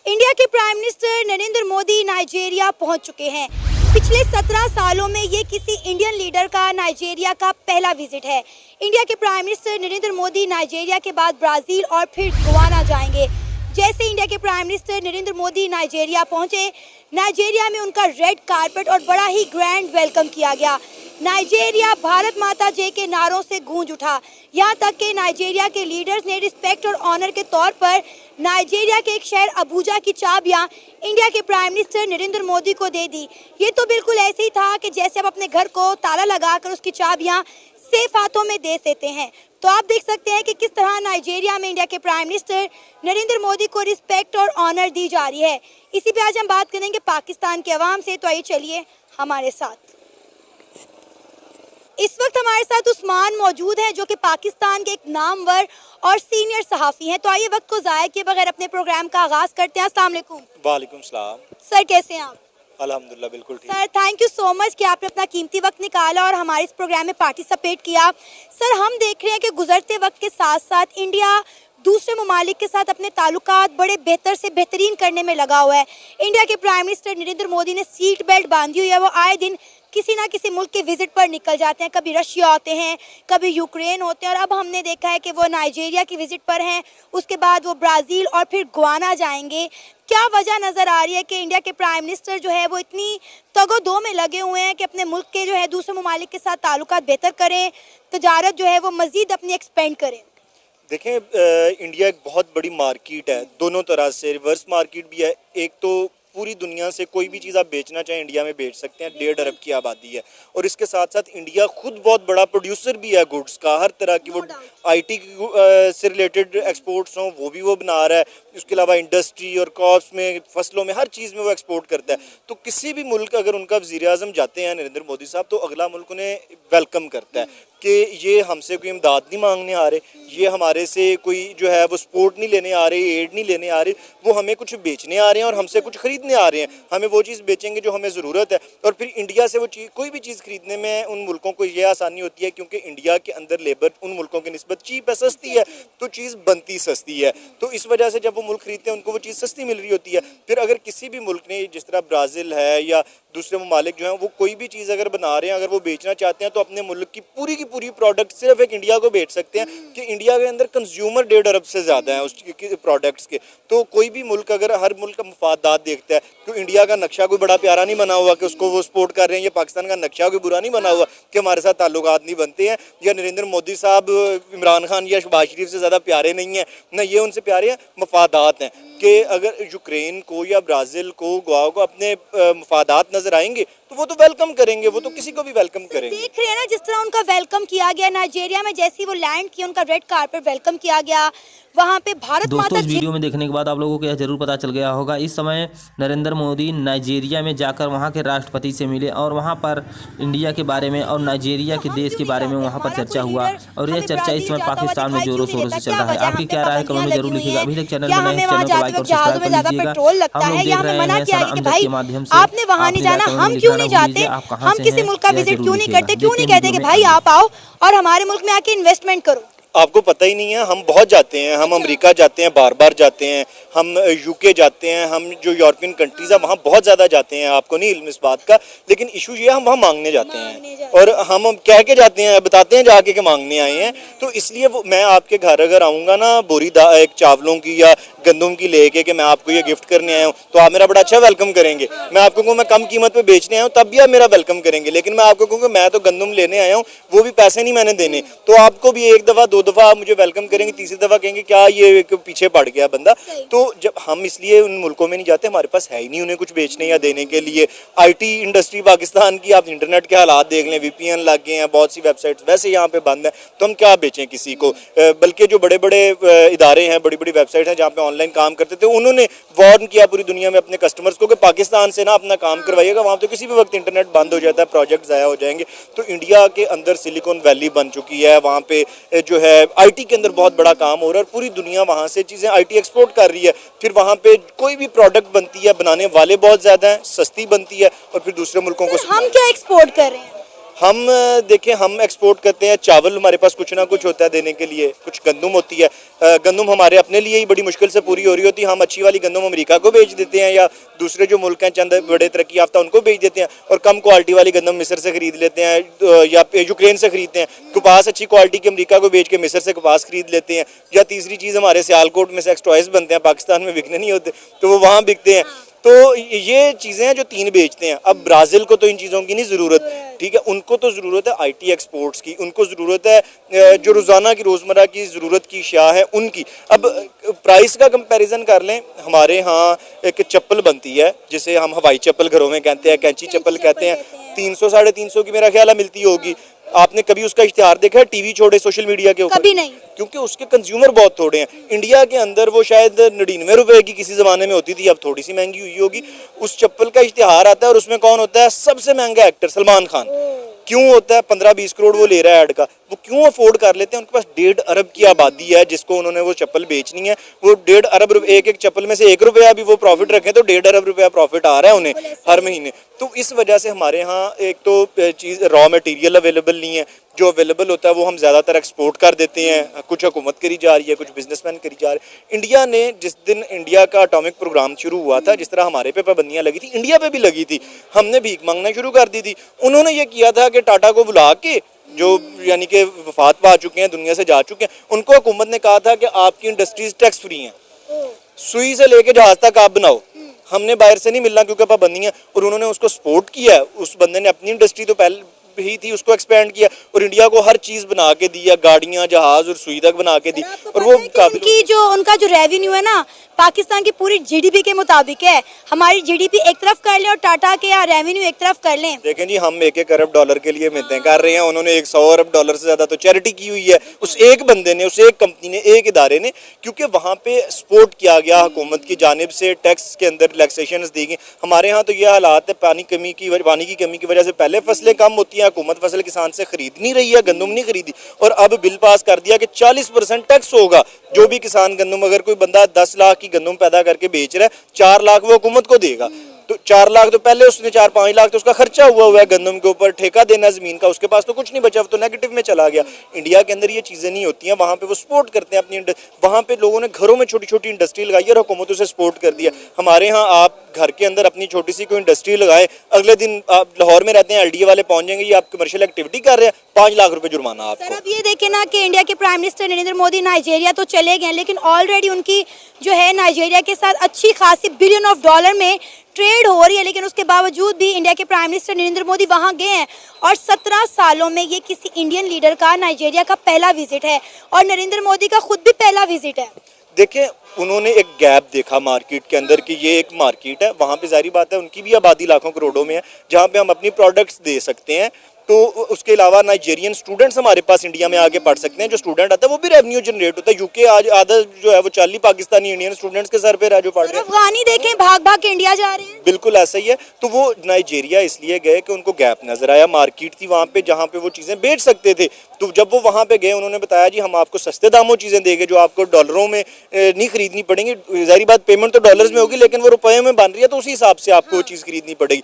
India के prime minister Narendra Modi Nigeria पहुंच चुके हैं। पिछले 17 सालों में ये किसी इंडियन लीडर का नाइजीरिया का पहला विजिट है। इंडिया के prime minister Narendra Modi Nigeria के बाद ब्राज़ील और फिर गुयाना जाएंगे। जैसे इंडिया के prime minister Narendra Modi Nigeria पहुंचे, नाइजीरिया में उनका रेड कारपेट और बड़ा ही ग्रैंड वेलकम किया गया। नाइजीरिया भारत माता जय के नारों से गूंज उठा। यहाँ तक कि नाइजीरिया के लीडर्स ने रिस्पेक्ट और ऑनर के तौर पर नाइजीरिया के एक शहर अबुजा की चाबियाँ इंडिया के प्राइम मिनिस्टर नरेंद्र मोदी को दे दी। ये तो बिल्कुल ऐसे ही था कि जैसे आप अपने घर को ताला लगाकर उसकी चाबियाँ सेफ हाथों में दे देते हैं। तो आप देख सकते हैं कि किस तरह नाइजीरिया में इंडिया के प्राइम मिनिस्टर नरेंद्र मोदी को रिस्पेक्ट और ऑनर दी जा रही है। इसी पे आज हम बात करेंगे पाकिस्तान के अवाम से। तो आइए चलिए हमारे साथ। इस वक्त हमारे साथ उस्मान मौजूद हैं जो कि पाकिस्तान के एक नामवर और सीनियर सहाफ़ी हैं। तो आइए वक्त को ज़ाया किए बगैर अपने प्रोग्राम का आगाज़ करते हैं। अस्सलाम वालेकुम। वालेकुम सलाम। सर कैसे हैं आप? अल्हम्दुलिल्लाह बिल्कुल ठीक। Sir thank you so much कि आपने अपना कीमती वक्त निकाला और हमारे इस प्रोग्राम में पार्टिसिपेट किया। सर हम देख रहे हैं कि गुजरते वक्त के साथ साथ इंडिया दूसरे ममालिक के साथ अपने ताल्लुकात बड़े बेहतर से बेहतरीन करने में लगा हुआ है। इंडिया के प्राइम मिनिस्टर नरेंद्र मोदी ने सीट बेल्ट बांधी हुई है। वो आए दिन किसी ना किसी मुल्क के विजिट पर निकल जाते हैं। कभी रशिया होते हैं, कभी यूक्रेन होते हैं और अब हमने देखा है कि वो नाइजीरिया की विजिट पर हैं। उसके बाद वो ब्राज़ील और फिर गुयाना जाएंगे। क्या वजह नज़र आ रही है कि इंडिया के प्राइम मिनिस्टर जो है वो इतनी तगो-दो में लगे हुए हैं कि अपने मुल्क के जो है दूसरे ममालिक के साथ ताल्लुकात बेहतर करें, तजारत जो है वो मज़ीद अपनी एक्सपेंड करें? देखें, इंडिया एक बहुत बड़ी मार्केट है, दोनों तरह से रिवर्स मार्केट भी है। एक तो पूरी दुनिया से कोई भी चीज़ आप बेचना चाहें इंडिया में बेच सकते हैं। 1.5 अरब की आबादी है और इसके साथ साथ इंडिया खुद बहुत बड़ा प्रोड्यूसर भी है गुड्स का। हर तरह की वो आईटी से रिलेटेड एक्सपोर्ट्स हों वो भी वो बना रहा है। उसके अलावा इंडस्ट्री और क्रॉप्स में, फसलों में, हर चीज़ में वो एक्सपोर्ट करता है। तो किसी भी मुल्क अगर उनका वज़ीर-ए-आज़म जाते हैं नरेंद्र मोदी साहब, तो अगला मुल्क उन्हें वेलकम करता है कि ये हमसे कोई इमदाद नहीं मांगने आ रहे, ये हमारे से कोई जो है वो सपोर्ट नहीं लेने आ रहे, एड नहीं लेने आ रहे, वो हमें कुछ बेचने आ रहे हैं और हमसे कुछ ख़रीदने आ रहे हैं। हमें वो चीज़ बेचेंगे जो हमें ज़रूरत है और फिर इंडिया से वो चीज़, कोई भी चीज़ ख़रीदने में उन मुल्कों को ये आसानी होती है क्योंकि इंडिया के अंदर लेबर उन मुल्कों की निस्बत चीप है, सस्ती है, तो चीज़ बनती सस्ती है। तो इस वजह से जब वो मुल्क खरीदते हैं उनको वो चीज़ सस्ती मिल रही होती है। फिर अगर किसी भी मुल्क ने, जिस तरह ब्राज़ील है या दूसरे ममालिक जो हैं, वो कोई भी चीज़ अगर बना रहे हैं, अगर वो बेचना चाहते हैं तो अपने मुल्क की पूरी प्रोडक्ट सिर्फ एक इंडिया को बेच सकते हैं कि इंडिया के अंदर कंज्यूमर 1.5 अरब से ज़्यादा है उस प्रोडक्ट्स के। तो कोई भी मुल्क, अगर हर मुल्क का मफादात देखता है, तो इंडिया का नक्शा कोई बड़ा प्यारा नहीं बना हुआ कि उसको वो सपोर्ट कर रहे हैं, या पाकिस्तान का नक्शा कोई बुरा नहीं बना हुआ कि हमारे साथ ताल्लुकात नहीं बनते हैं, या नरेंद्र मोदी साहब इमरान खान या शहबाज शरीफ से ज़्यादा प्यारे नहीं हैं, ना ये उनसे प्यारे हैं। मफादात हैं कि अगर यूक्रेन को या ब्राज़ील को, गोवा को अपने मफादात नज़र आएंगे तो वो तो वेलकम करेंगे, वो तो किसी को भी वेलकम करेंगे। देख रहे हैं ना जिस तरह उनका वेलकम किया गया नाइजीरिया में, जैसे ही वो लैंड किया उनका रेड कारपेट वेलकम किया गया। वहाँ पे भारत माता। दोस्तों, इस वीडियो में देखने के बाद आप लोगों को यह जरूर पता चल गया होगा, इस समय नरेंद्र मोदी नाइजीरिया में जाकर वहाँ के राष्ट्रपति से मिले और वहाँ पर इंडिया के बारे में और नाइजीरिया के देश के बारे में वहाँ पर चर्चा हुआ और यह चर्चा इस समय पाकिस्तान में जोरों शोरों से चल रहा है। आपकी क्या राय है कमेंट में जरूर लिखिएगा। अभी तक चैनल में चैनल को लाइक और सब्सक्राइब कर लीजिएगा। हम लोग देख रहे हैं सना अमजद के माध्यम से। आपने वहाँ नहीं जाना, हम क्यों नहीं जाते, हम किसी मुल्क का विजिट क्यों नहीं करते, क्यों नहीं कहते कि भाई आप आओ और हमारे मुल्क में आके इन्वेस्टमेंट करो? आपको पता ही नहीं है, हम बहुत जाते हैं, हम अमेरिका जाते हैं, बार जाते हैं, हम यूके जाते हैं, हम जो यूरोपियन कंट्रीज़ है वहाँ बहुत ज़्यादा जाते हैं। आपको नहीं इल्म इस बात का, लेकिन इशू ये हम वहाँ मांगने जाते हैं और हम कह के जाते हैं, बताते हैं जाके कि मांगने आए हैं। तो इसलिए वो, मैं आपके घर अगर आऊँगा ना बोरी एक चावलों की या गंदम की लेके कि मैं आपको ये गिफ्ट करने आया हूँ, तो आप मेरा बड़ा अच्छा वेलकम करेंगे। मैं आपको कहूँ मैं कम कीमत पे बेचने आया हूँ, तब भी आप मेरा वेलकम करेंगे। लेकिन मैं आपको कहूँगा मैं तो गंदम लेने आया हूँ, वो भी पैसे नहीं मैंने देने, तो आपको भी एक दफ़ा 2 दफ़ा मुझे वेलकम करेंगे, तीसरी दफ़ा कहेंगे क्या ये पीछे पड़ गया बंदा। तो जब हम इसलिए उन मुल्कों में नहीं जाते, हमारे पास है ही नहीं उन्हें कुछ बेचने या देने के लिए। आईटी इंडस्ट्री पाकिस्तान की, आप इंटरनेट के हालात देख लें, VPN लग गए हैं, बहुत सी वेबसाइट्स वैसे यहाँ पे बंद हैं, तो हम क्या बेचें किसी को। बल्कि जो बड़े बड़े इदारे हैं, बड़ी बड़ी वेबसाइट हैं जहाँ पे ऑनलाइन काम करते थे, उन्होंने वार्न किया पूरी दुनिया में अपने कस्टमर्स को कि पाकिस्तान से ना अपना काम करवाइएगा, वहाँ तो किसी भी वक्त इंटरनेट बंद हो जाता है, प्रोजेक्ट ज़ाया हो जाएंगे। तो इंडिया के अंदर सिलिकॉन वैली बन चुकी है, वहाँ पे जो है आईटी के अंदर बहुत बड़ा काम हो रहा है और पूरी दुनिया वहाँ से चीज़ें आईटी एक्सपोर्ट कर रही है। फिर वहाँ पे कोई भी प्रोडक्ट बनती है, बनाने वाले बहुत ज़्यादा हैं, सस्ती बनती है और फिर दूसरे मुल्कों को। हम क्या एक्सपोर्ट कर रहे हैं? हम देखें, हम एक्सपोर्ट करते हैं चावल, हमारे पास कुछ ना कुछ होता है देने के लिए, कुछ गंदम होती है, गंदम हमारे अपने लिए ही बड़ी मुश्किल से पूरी हो रही होती है, हम अच्छी वाली गंदम अमेरिका को बेच देते हैं या दूसरे जो मुल्क हैं चंद बड़े तरक्की याफ्ता उनको बेच देते हैं, और कम क्वालिटी वाली गंदम मिस्र से खरीद लेते हैं या यूक्रेन से खरीदते हैं। कपास अच्छी क्वालिटी की अमेरिका को बेच के मिस्र से कपास खरीद लेते हैं। या तीसरी चीज़, हमारे सियालकोट में सेक्स टॉयज बनते हैं, पाकिस्तान में बिकने नहीं होते तो वो वहाँ बिकते हैं। तो ये चीज़ें हैं जो तीन बेचते हैं। अब ब्राज़ील को तो इन चीज़ों की नहीं ज़रूरत, ठीक है, उनको तो ज़रूरत है आईटी एक्सपोर्ट्स की, उनको ज़रूरत है जो रोज़ाना की रोज़मर्रा की ज़रूरत की अशिया है उनकी। अब प्राइस का कंपैरिजन कर लें, हमारे यहाँ एक चप्पल बनती है जिसे हम हवाई चप्पल घरों में कहते हैं, कैंची चप्पल कहते हैं, 300 साढ़े 300 की मेरा ख्याल है मिलती होगी। आपने कभी उसका इश्तिहार देखा है टीवी छोड़े सोशल मीडिया के ऊपर? कभी नहीं, क्योंकि उसके कंज्यूमर बहुत थोड़े हैं। इंडिया के अंदर वो शायद 99 रुपए की किसी ज़माने में होती थी, अब थोड़ी सी महंगी हुई होगी। उस चप्पल का इश्तिहार आता है और उसमें कौन होता है? सबसे महंगा एक्टर सलमान खान। क्यों होता है? 15-20 करोड़ वो ले रहा है ऐड का। वो क्यों अफोर्ड कर लेते हैं? उनके पास 1.5 अरब की आबादी है जिसको उन्होंने वो चप्पल बेचनी है। वो 1.5 अरब रुपये, एक चप्पल में से 1 रुपया भी वो प्रॉफिट रखें तो 1.5 अरब रुपया प्रॉफिट आ रहा है उन्हें हर महीने। तो इस वजह से हमारे यहाँ एक तो चीज़ रॉ मटेरियल अवेलेबल नहीं है, जो अवेलेबल होता है वो हम ज़्यादातर एक्सपोर्ट कर देते हैं। कुछ हुकूमत करी जा रही है, कुछ बिजनेसमैन करी जा रहे हैं। इंडिया ने जिस दिन इंडिया का एटॉमिक प्रोग्राम शुरू हुआ था, जिस तरह हमारे पे पाबंदियाँ लगी थी, इंडिया पे भी लगी थी। हमने भीख मांगना शुरू कर दी थी। उन्होंने ये किया था कि टाटा को बुला के, जो यानी कि वफात पा चुके हैं, दुनिया से जा चुके हैं, उनको हुकूमत ने कहा था कि आपकी इंडस्ट्रीज टैक्स फ्री हैं, सुई से लेके जहाज तक आप बनाओ, हमने बाहर से नहीं मिलना क्योंकि पाबंदियाँ। और उन्होंने उसको सपोर्ट किया है। उस बंदे ने अपनी इंडस्ट्री तो पहले ही थी, उसको एक्सपेंड किया और इंडिया को हर चीज़ बना के दी, गाड़ियाँ, जहाज और सुई तक बना के दी। और वो काबिल, उनका जो रेवेन्यू है ना पाकिस्तान की पूरी जीडीपी के मुताबिक है। हमारी जीडीपी एक तरफ कर लें और टाटा के रेवेन्यू एक तरफ कर लें। देखें जी, हम 1-1 अरब डॉलर के लिए मिन्नतें कर रहे हैं, उन्होंने 100 अरब डॉलर से ज़्यादा तो चैरिटी की हुई है उस एक बंदे ने, उस एक कंपनी ने, एक इदारे ने, क्योंकि वहाँ पे सपोर्ट किया गया हुकूमत की जानिब से, टैक्स के अंदर रिलैक्सेशन दी गई। हमारे यहाँ तो ये हालात है, पानी की कमी की वजह से पहले फसलें कम होती हैं, हुकूमत फसल किसान से खरीद नहीं रही है, गंदम नहीं खरीदी, और अब बिल पास कर दिया कि 40% टैक्स होगा जो भी किसान गंदम, अगर कोई बंदा 10 लाख की गंदम पैदा करके बेच रहा है, 4 लाख वो हुकूमत को देगा। तो 4 लाख तो पहले उसने 4-5 लाख तो उसका खर्चा हुआ है गंदम के ऊपर, ठेका देना ज़मीन का, उसके पास तो कुछ नहीं बचा, वो तो नेगेटिव में चला गया। इंडिया के अंदर ये चीज़ें नहीं होती हैं, वहाँ पे वो सपोर्ट करते हैं अपनी, वहाँ पे लोगों ने घरों में छोटी छोटी इंडस्ट्री लगाई है और हुकूमत उसे सपोर्ट कर दिया। हमारे यहाँ आप घर के अंदर अपनी छोटी सी कोई इंडस्ट्री लगाएं, अगले दिन आप लाहौर में रहते हैं, LDA वाले पहुँच जाएंगे, ये आप कमर्शियल एक्टिविटी कर रहे हैं, 5 लाख रुपए जुर्माना आपको। सर, अब ये देखें ना कि इंडिया के prime minister Narendra Modi Nigeria तो चले गए, लेकिन ऑलरेडी उनकी जो है नाइजीरिया के साथ अच्छी खासी बिलियन ऑफ डॉलर में ट्रेड हो रही है, लेकिन उसके बावजूद भी इंडिया के प्राइम मिनिस्टर नरेंद्र मोदी वहां गए हैं। और 17 सालों में ये किसी इंडियन लीडर का नाइजीरिया का पहला विजिट है और नरेंद्र मोदी का खुद भी पहला विजिट है। देखें, उन्होंने एक गैप देखा मार्केट के अंदर कि ये एक मार्केट है, वहाँ पे जारी बात है उनकी भी आबादी लाखों करोड़ों में है, जहाँ पे हम अपनी प्रोडक्ट्स दे सकते हैं। तो उसके अलावा नाइजीरियन स्टूडेंट्स हमारे पास इंडिया में आके पढ़ सकते हैं। जो स्टूडेंट आता है वो भी रेवेन्यू जनरेट होता है। यूके आज आधा जो है वो 40 पाकिस्तानी इंडियन स्टूडेंट्स के सर पे है जो पढ़ रहे हैं। अफगानी देखें भाग भाग के इंडिया जा रहे हैं। बिल्कुल ऐसा ही है। तो वो नाइजीरिया इसलिए गए कि उनको गैप नजर आया, मार्केट थी वहाँ पे जहाँ पे वो चीज़ें बेच सकते थे। तो जब वो वहाँ पे गए उन्होंने बताया जी हम आपको सस्ते दामों चीज़ें देंगे जो आपको डॉलरों में नहीं खरीदनी पड़ेंगी। जाहिर बात पेमेंट तो डॉलर्स में होगी लेकिन वो रुपये में बन रही है तो उसी हिसाब से आपको वो चीज़ खरीदनी पड़ेगी।